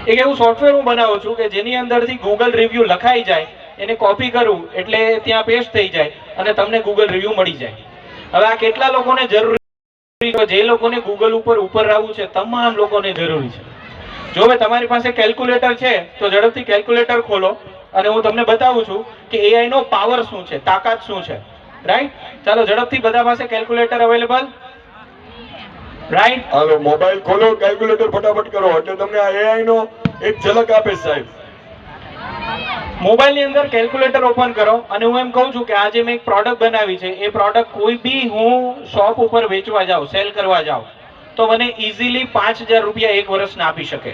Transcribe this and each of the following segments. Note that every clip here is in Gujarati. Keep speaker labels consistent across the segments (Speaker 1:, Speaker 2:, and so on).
Speaker 1: એક એવું સોફ્ટવેર હું બનાવું છું કે જેની અંદરથી ગૂગલ રિવ્યુ લખાઈ જાય, એને કોપી કરું એટલે ત્યાં પેસ્ટ થઈ જાય અને તમને ગૂગલ રિવ્યુ મળી જાય. હવે આ કેટલા લોકોને જરૂરી છે? જે લોકોને ગૂગલ ઉપર આવવું છે તમામ લોકોને જરૂરી છે. જો ભાઈ તમારી પાસે કેલ્ક્યુલેટર છે તો ઝડપથી કેલ્ક્યુલેટર ખોલો અને હું તમને બતાવું છું કે એઆઈ નો પાવર શું છે, તાકાત શું છે. રાઈટ? ચાલો ઝડપથી બધા પાસે કેલ્ક્યુલેટર અવેલેબલ? રાઈટ?
Speaker 2: હાલો મોબાઈલ ખોલો, કેલ્ક્યુલેટર ફટાફટ કરો એટલે તમને આ એઆઈ નો એક ઝલક આપે સાહેબ.
Speaker 1: મોબાઈલ ની અંદર કેલ્ક્યુલેટર ઓપન કરો અને હું એમ કહું છું કે આજે મેં એક પ્રોડક્ટ બનાવી છે, એ પ્રોડક્ટ કોઈ બી હું શોપ ઉપર વેચવા જાઉં, સેલ કરવા જાઉં તો મને ઇઝીલી 5,000 રૂપિયા એક વર્ષના આપી શકે.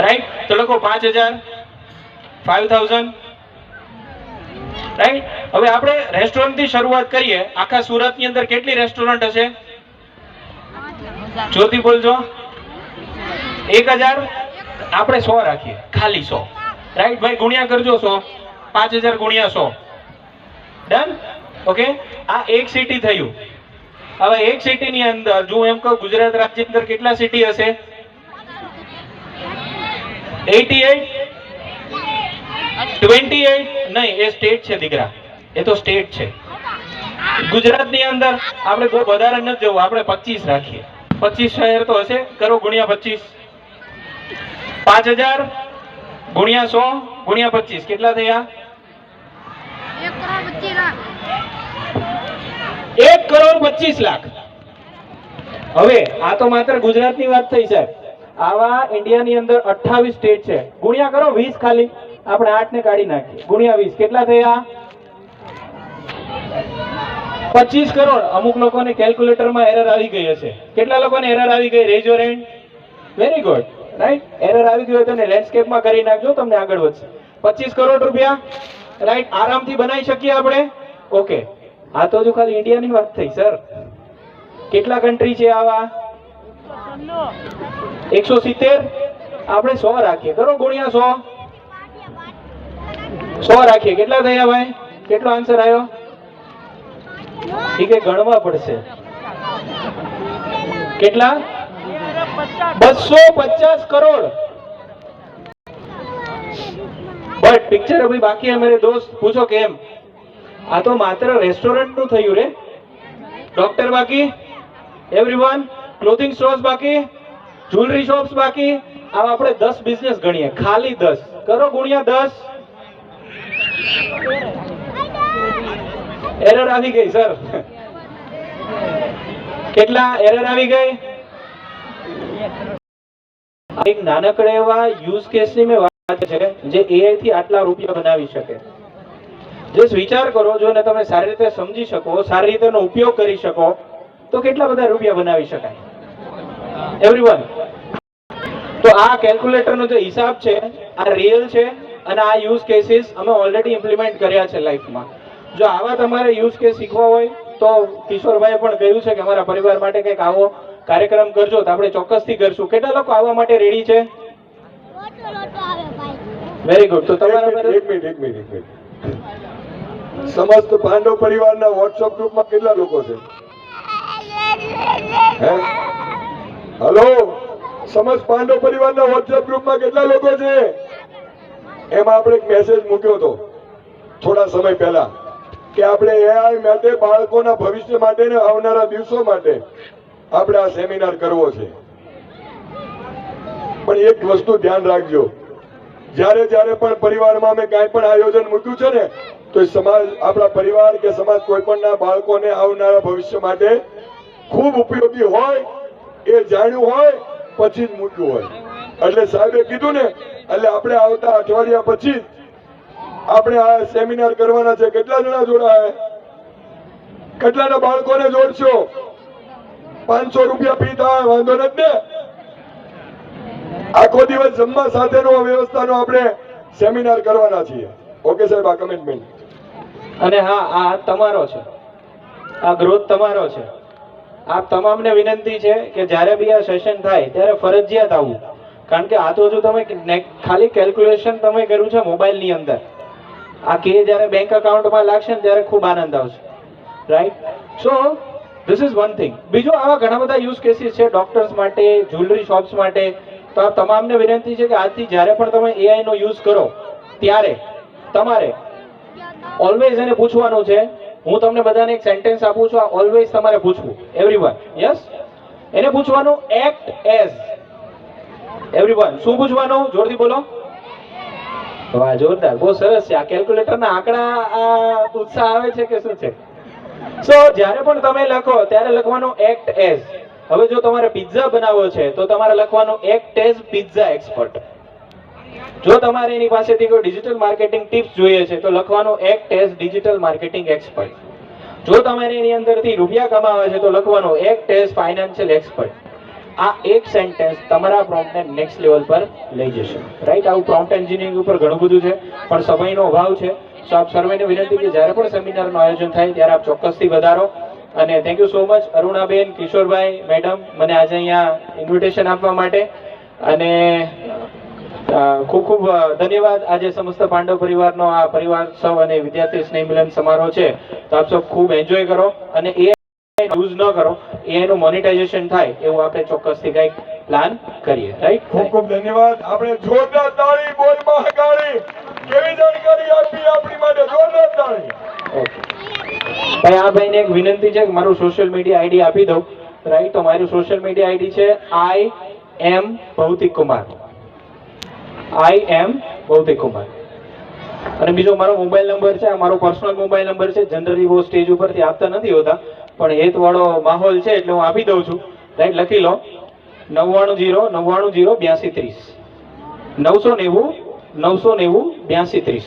Speaker 1: રાઈટ? તો લોકો 5,000, 5,000. રાઈટ? હવે આપણે રેસ્ટોરન્ટ થી શરૂઆત કરીએ. આખા સુરત ની અંદર કેટલી રેસ્ટોરન્ટ હશે? જોતી બોલજો. 1,000. આપણે 100 રાખીએ, ખાલી 100. રાઈટ ભાઈ? ગુણ્યા કરજો 100. 5,000 ગુણ્યા 100. ડન? ઓકે, આ એક સિટી થયું. હવે એક સિટી ની અંદર જો એમ કહું ગુજરાત રાજ્ય અંદર કેટલા સિટી હશે? 88, 28 નહીં, એ સ્ટેટ છે દીકરા, એ તો સ્ટેટ છે. ગુજરાત ની અંદર આપણે બહુ વધારે નથી જવું, આપણે 25 રાખીએ. 25 શહેર તો હશે. કરો ગુણ્યા 25. 5,000 ગુણ્યા 100 ગુણ્યા 25 કેટલા થયા? 1,25,00,000. હવે આ તો માત્ર ગુજરાતની વાત થઈ સાહેબ. આવા ઇન્ડિયાની અંદર 28 સ્ટેટ છે. ગુણ્યા કરો 20, ખાલી આપણે 8 ને કાઢી નાખીએ. ગુણ્યા 20 કેટલા થયા? 25 કરોડ. અમુક લોકોને કેલ્ક્યુલેટરમાં એરર આવી ગઈ હશે. કેટલા લોકોને એરર આવી ગઈ? Rays your hand. Very good. Right? Error આવી ગઈ હોય તો લેન્ડસ્કેપમાં કરી નાખજો, તમને આગળ વધશે. 25 કરોડ રૂપિયા. રાઈટ? આરામથી બનાવી શકીએ આપણે. ઓકે, આ તો જો ખાલી ઇન્ડિયાની વાત થઈ સર. કેટલા કન્ટ્રી છે આવા? 170. આપણે 100 રાખીએ. કરો ગુણ્યા 100. 100 રાખીએ. કેટલા થયા ભાઈ? કેટલો આન્સર આવ્યો? ઠીક, ગણવા પડશે. કેટલા? 250 કરોડ. બટ પિક્ચર અભી બાકી હે મેરે દોસ્ત. પૂછો કેમ? આ તો માત્ર રેસ્ટોરન્ટ નું થયું રે. ડોક્ટર બાકી, એવરીવન. ક્લોથિંગ સ્ટોર્સ બાકી, જ્વેલરી શોપ્સ બાકી. આવા આપણે 10 બિઝનેસ ગણીએ, ખાલી 10. કરો ગુણ્યા 10. એરર આવી ગઈ સર. કેટલા એરર આવી ગઈ? એક નાનકડા એવા યુઝ કેસની મેં વાત છે જે એઆઈ થી આટલા રૂપિયા બનાવી શકે. જસ્ટ વિચાર કરો, જો ને તમે સારી રીતે સમજી શકો, સારી રીતે એનો ઉપયોગ કરી શકો તો કેટલા બધા રૂપિયા બનાવી શકાય. એવરીવન, તો આ કેલ્ક્યુલેટરનો જે હિસાબ છે આ રિયલ છે અને આ યુઝ કેસીસ અમે ઓલરેડી ઇમ્પ્લિમેન્ટ કર્યા છે લાઈફમાં. જો આવા તમારે યુઝ કેસ શીખવા હોય તો કિશોરભાઈએ પણ કહ્યું છે કે અમારા પરિવાર માટે કંઈક આવો કાર્યક્રમ કરજો તો આપણે ચોક્કસથી કરશું. કેટલા લોકો આવવા માટે રેડી છે? Very good. તો તમારા
Speaker 2: એક મિનિટ. સમસ્ત પાંડવ પરિવારના વોટ્સઅપ ગ્રુપમાં કેટલા લોકો છે? હલો, સમસ્ત પાંડવ પરિવારના વોટ્સઅપ ગ્રુપમાં કેટલા લોકો છે? એમાં આપણે એક મેસેજ મૂક્યો હતો થોડા સમય પહેલા કે આપણે એઆઈ માટે, બાળકોના ભવિષ્ય માટે ને આવનારા દિવસો માટે આપણે આ સેમિનાર કરવો છે. પણ એક વસ્તુ ધ્યાન રાખજો, જ્યારે પણ પરિવારમાં અમે કાંઈ પણ આયોજન મૂક્યું છે ને તો સમાજ, આપણા પરિવાર કે સમાજ કોઈ પણના બાળકોને આવનારા ભવિષ્ય માટે ખૂબ ઉપયોગી હોય એ જાણ્યું હોય પછી જ મૂક્યું હોય. એટલે સાહેબે કીધું ને, એટલે આપણે આવતા અઠવાડિયા પછી આપણે આ સેમિનાર કરવાના છે. કેટલા જણા જોડાય? કેટલાના બાળકોને જોડશો? 500 રૂપિયા ફી થાય, વાંધો નથી ને? આખો દિવસ જમવા સાથેનો વ્યવસ્થાનો આપણે સેમિનાર કરવાના છીએ. ઓકે સાહેબ, આ કમિટમેન્ટ.
Speaker 1: અને હા, આ તમારો છે, આ ગ્રોથ તમારો છે. આપ તમામને વિનંતી છે કે જ્યારે બી આ સેશન થાય ત્યારે ફરજિયાત આવવું. કારણ કે આ તો જો તમે ખાલી કેલ્ક્યુલેશન તમે કર્યું છે મોબાઈલની અંદર, આ કે જ્યારે બેંક એકાઉન્ટમાં લાગશે ને ત્યારે ખૂબ આનંદ આવશે. Right? So this is one thing. બીજું આવા ઘણા બધા યુઝ કેસીસ છે ડોક્ટર્સ માટે, જ્વેલરી શોપ્સ માટે, તો આ તમામને વિનંતી છે કે આજથી જ્યારે પણ તમે AI નો યુઝ કરો ત્યારે તમારે ઓલવેઝ એને પૂછવાનું છે. હું તમને બધાને એક સેન્ટેન્સ આપું છું, આ ઓલવેઝ તમારે પૂછવું, એવરીવન. યસ, એને પૂછવાનું એક્ટ એઝ. એવરીવન શું પૂછવાનું? જોરથી બોલો. વાહ, જોરદાર, બહુ સરસ છે. આ કેલ્ક્યુલેટરના આંકડા આ ઉત્સાહ આવે છે કે શું છે? સો જ્યારે પણ તમે લખો ત્યારે લખવાનું એક્ટ એઝ. હવે જો તમારે પિઝા બનાવવો છે તો તમારે લખવાનું એક્ટ એઝ પિઝા એક્સપર્ટ. જો તમારે એની પાસેથી કોઈ ડિજિટલ માર્કેટિંગ ટિપ્સ જોઈએ છે તો લખવાનું act as digital marketing expert. જો તમારે એની અંદરથી રૂપિયા કમાવા છે તો લખવાનું એક્ટ એઝ ફાઇનાન્શિયલ એક્સપર્ટ. આ એક સેન્ટેન્સ તમારા પ્રોમ્પ્ટને નેક્સ્ટ લેવલ પર લઈ જશે. રાઈટ, આવું પ્રોમ્પ્ટ એન્જિનિયરિંગ ઉપર ઘણું બધું છે, પણ સમયનો અભાવ છે. સો આપ સર્વેને વિનંતી કે જ્યારે પણ સેમિનારનું આયોજન થાય ત્યારે આપ ચોક્કસથી વધારો. અને thank you so much Arunaben, Kishorbhai, madam, મને આજે અહીંયા ઇન્વિટેશન આપવા માટે. અને ખૂબ ખૂબ ધન્યવાદ. આજે સમસ્ત પાંડવ પરિવારનો આ પરિવાર સૌ અને વિદ્યાર્થી સ્નેહ મિલન સમારોહ છે, તો આપ સૌ ખૂબ એન્જોય કરો. અને એ યુઝ ન કરો, એનું મોનેટાઇઝેશન થાય એવું આપણે ચોક્કસથી કંઈક પ્લાન કરીએ. રાઈટ,
Speaker 2: ખૂબ ખૂબ ધન્યવાદ. આપણે જોરદાર તાળી, બોલ મહાકાળી. કેવી જાણકારી આપી આપણી માટે, જોરદાર તાળી.
Speaker 1: ઓકે ભાઈ, આ ભાઈને એક વિનંતી છે કે મારું સોશિયલ મીડિયા આઈડી આપી દઉં. રાઈટ, તો મારું સોશિયલ મીડિયા આઈડી છે IM ભૌતિક કુમાર. IM ભૌતિક કુમાર. અને બીજો મારો મોબાઈલ નંબર છે, આ મારો પર્સનલ મોબાઈલ નંબર છે. જનરલી બહુ સ્ટેજ ઉપરથી આપતા નથી હોતા, પણ હેતવાળો માહોલ છે એટલે હું આપી દઉં છું. રાઈટ, લખી લો 9909908230. 990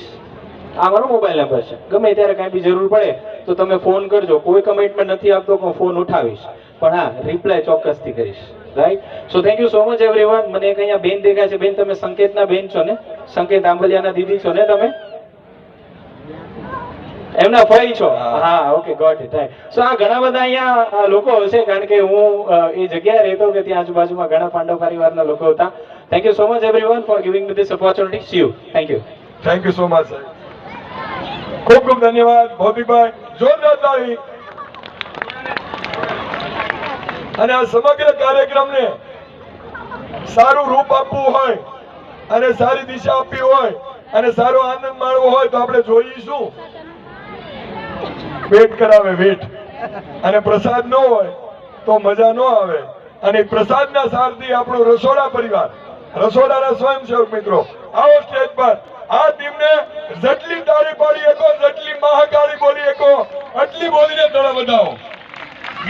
Speaker 1: આ મારો મોબાઈલ નંબર છે. ગમે ત્યારે કાંઈ બી જરૂર પડે તો તમે ફોન કરજો. કોઈ કમિટમેન્ટ નથી આપતો કે હું ફોન ઉઠાવીશ, પણ હા, રિપ્લાય ચોક્કસથી કરીશ. Right, so thank you so much everyone. મને એક અહીંયા બેન દેખાય છે. બેન, તમે સંકેતના બેન છો ને? સંકેત આંબલિયાના દીદી છો ને તમે? એમના ફઈ છો? હા, ઓકે, ગોટ ઇટ. રાઈટ, સો આ ઘણા બધા અહીંયા લોકો હશે, કારણ કે હું એ જગ્યાએ રહેતો કે ત્યાં આજુબાજુમાં ઘણા પાંડવ પરિવારના લોકો હતા. Thank you so much everyone for giving me this opportunity. C you. Thank you.
Speaker 2: Thank you so much સાહેબ. ખૂબ ખૂબ ધન્યવાદ ભૌતિકભાઈ. જોરદાર તાળી. અને આ સમગ્ર કાર્યક્રમને સારું રૂપ આપવું હોય અને સારી દિશા આપવી હોય અને સારો આનંદ માણવો હોય તો આપણે જોઈશું વેટ કરાવે, વેટ. અને પ્રસાદ ન હોય તો મજા ન આવે. અને પ્રસાદના સારથી આપણો રસોડા પરિવાર, રસોડાના સ્વયંસેવક મિત્રો, આવો સ્ટેજ પર. આ ટીમને જેટલી તાળી પાડી શકો, જેટલી મહાકાળી બોલી શકો, આટલી બોલીને તળે વધાવો.